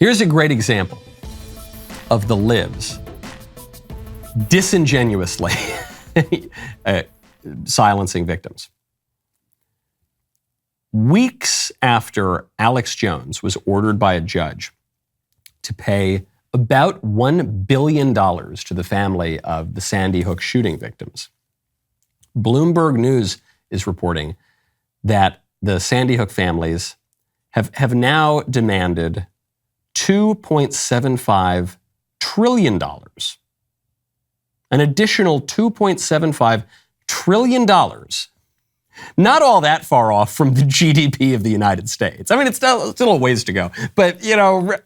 Here's a great example of the libs disingenuously silencing victims. Weeks after Alex Jones was ordered by a judge to pay about $1 billion to the family of the Sandy Hook shooting victims, Bloomberg News is reporting that the Sandy Hook families have now demanded $2.75 trillion. An additional $2.75 trillion. Not all that far off from the GDP of the United States. I mean, it's still a ways to go. But, you know,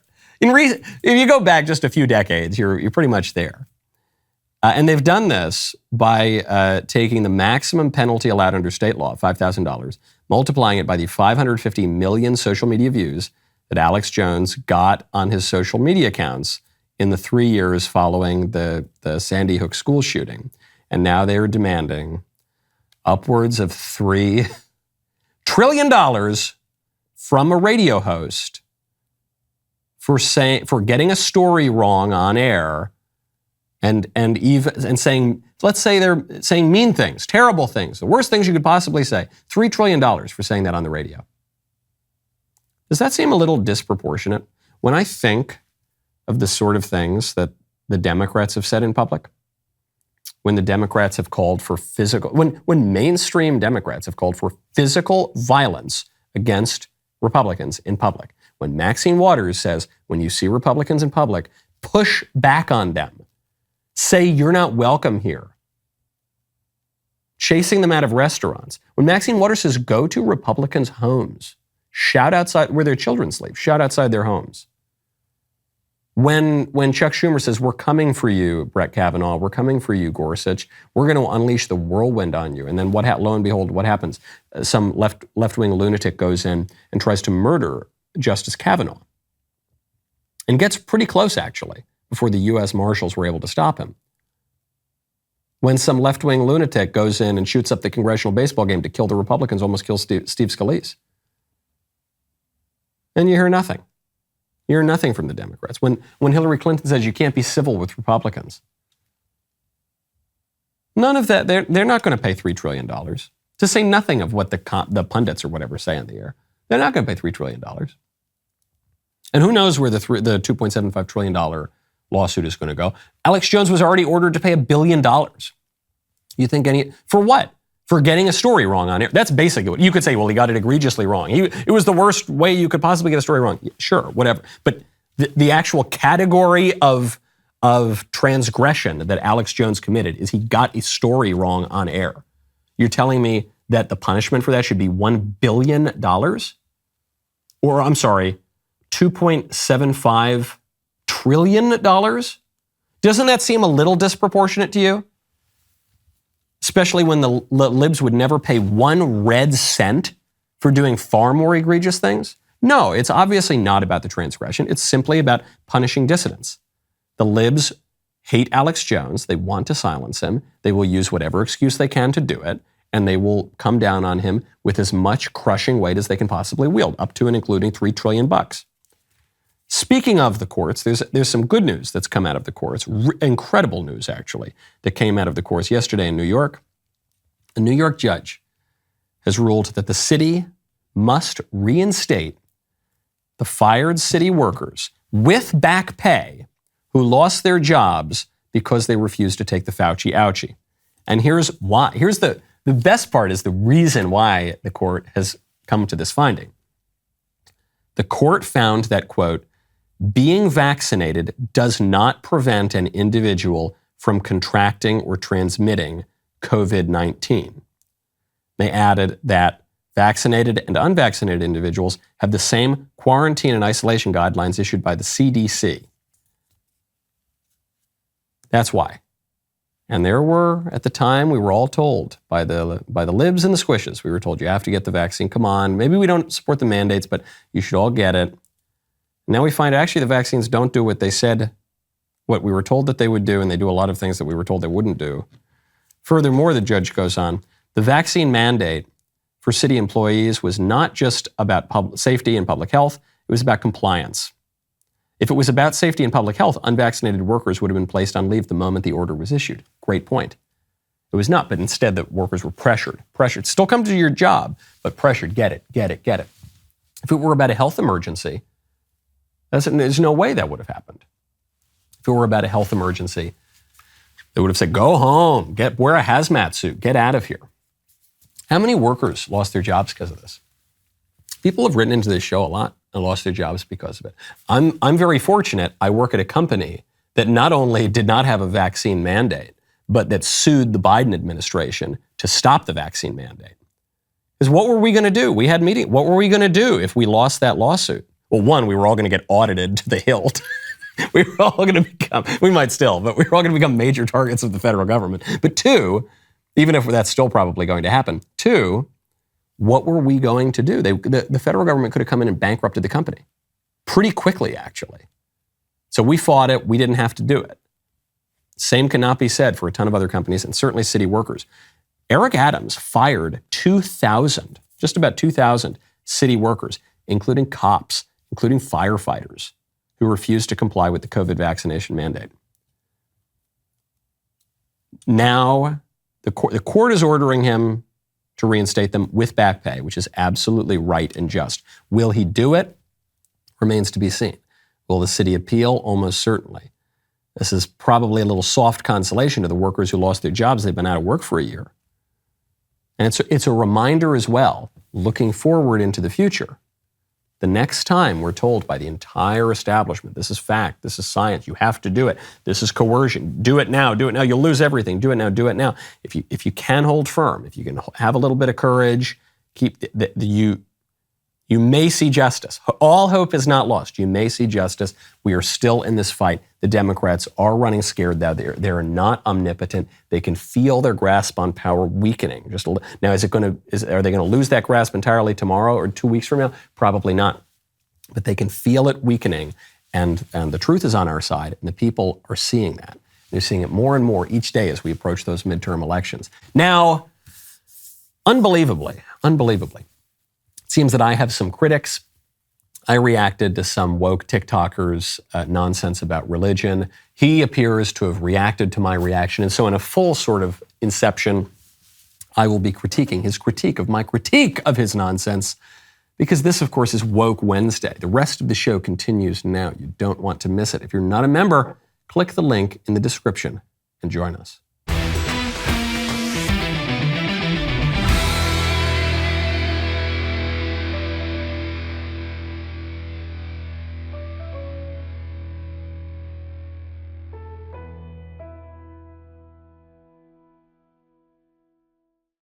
if you go back just a few decades, you're pretty much there. And they've done this by taking the maximum penalty allowed under state law, $5,000, multiplying it by the 550 million social media views that Alex Jones got on his social media accounts in the 3 years following the Sandy Hook school shooting. And now they are demanding upwards of $3 trillion from a radio host for getting a story wrong on air and saying, let's say they're saying mean things, terrible things, the worst things you could possibly say. $3 trillion for saying that on the radio. Does that seem a little disproportionate? When I think of the sort of things that the Democrats have said in public, when the Democrats have called for when mainstream Democrats have called for physical violence against Republicans in public, when Maxine Waters says, when you see Republicans in public, push back on them, say you're not welcome here, chasing them out of restaurants. When Maxine Waters says, go to Republicans' homes, shout outside where their children sleep, shout outside their homes. When Chuck Schumer says, we're coming for you, Brett Kavanaugh, we're coming for you, Gorsuch, we're going to unleash the whirlwind on you. And then lo and behold, what happens? Some left-wing lunatic goes in and tries to murder Justice Kavanaugh and gets pretty close, actually, before the U.S. Marshals were able to stop him. When some left-wing lunatic goes in and shoots up the congressional baseball game to kill the Republicans, almost kills Steve Scalise. And you hear nothing. You hear nothing from the Democrats. When Hillary Clinton says you can't be civil with Republicans, none of that, they're not going to pay $3 trillion. To say nothing of what the pundits or whatever say on the air. They're not going to pay $3 trillion. And who knows where the $2.75 trillion lawsuit is going to go. Alex Jones was already ordered to pay $1 billion. You think for what? For getting a story wrong on air. That's basically what you could say. Well, he got it egregiously wrong. It was the worst way you could possibly get a story wrong. Sure, whatever. But the actual category of transgression that Alex Jones committed is he got a story wrong on air. You're telling me that the punishment for that should be $1 billion? Or, I'm sorry, $2.75 trillion? Doesn't that seem a little disproportionate to you? Especially when the libs would never pay 1 red cent for doing far more egregious things? No, it's obviously not about the transgression. It's simply about punishing dissidents. The libs hate Alex Jones. They want to silence him. They will use whatever excuse they can to do it, and they will come down on him with as much crushing weight as they can possibly wield, up to and including $3 trillion. Speaking of the courts, there's some good news that's come out of the courts, incredible news actually, that came out of the courts yesterday in New York. A New York judge has ruled that the city must reinstate the fired city workers with back pay who lost their jobs because they refused to take the Fauci ouchie. And here's why. Here's the best part is the reason why the court has come to this finding. The court found that, quote, being vaccinated does not prevent an individual from contracting or transmitting COVID-19. They added that vaccinated and unvaccinated individuals have the same quarantine and isolation guidelines issued by the CDC. That's why. And there were, at the time, we were all told by the libs and the squishes, we were told you have to get the vaccine. Come on, maybe we don't support the mandates, but you should all get it. Now we find actually the vaccines don't do what they said, what we were told that they would do, and they do a lot of things that we were told they wouldn't do. Furthermore, the judge goes on, the vaccine mandate for city employees was not just about public safety and public health, it was about compliance. If it was about safety and public health, unvaccinated workers would have been placed on leave the moment the order was issued. Great point. It was not, but instead the workers were pressured. Still come to your job, but pressured. Get it. If it were about a health emergency, there's no way that would have happened. If it were about a health emergency, they would have said, go home, wear a hazmat suit, get out of here. How many workers lost their jobs because of this? People have written into this show a lot and lost their jobs because of it. I'm very fortunate. I work at a company that not only did not have a vaccine mandate, but that sued the Biden administration to stop the vaccine mandate. Because what were we going to do? We had meetings. What were we going to do if we lost that lawsuit? Well, one, we were all going to get audited to the hilt. We were all going to become, we might still, but we were all going to become major targets of the federal government. But two, even if that's still probably going to happen, two, what were we going to do? The federal government could have come in and bankrupted the company pretty quickly, actually. So we fought it. We didn't have to do it. Same cannot be said for a ton of other companies and certainly city workers. Eric Adams fired 2,000, just about 2,000 city workers, including cops, including firefighters who refused to comply with the COVID vaccination mandate. Now, the court is ordering him to reinstate them with back pay, which is absolutely right and just. Will he do it? Remains to be seen. Will the city appeal? Almost certainly. This is probably a little soft consolation to the workers who lost their jobs. They've been out of work for a year. And it's a reminder as well, looking forward into the future. The next time we're told by the entire establishment, this is fact, this is science, you have to do it, this is coercion, do it now, you'll lose everything, do it now. If you can hold firm, if you can have a little bit of courage, you may see justice. All hope is not lost. You may see justice. We are still in this fight. The Democrats are running scared now. They're not omnipotent. They can feel their grasp on power weakening. Now, are they going to lose that grasp entirely tomorrow or 2 weeks from now? Probably not. But they can feel it weakening, and the truth is on our side, and the people are seeing that. They're seeing it more and more each day as we approach those midterm elections. Now, unbelievably, it seems that I have some critics. I reacted to some woke TikTokers' nonsense about religion. He appears to have reacted to my reaction. And so in a full sort of inception, I will be critiquing his critique of my critique of his nonsense, because this, of course, is Woke Wednesday. The rest of the show continues now. You don't want to miss it. If you're not a member, click the link in the description and join us.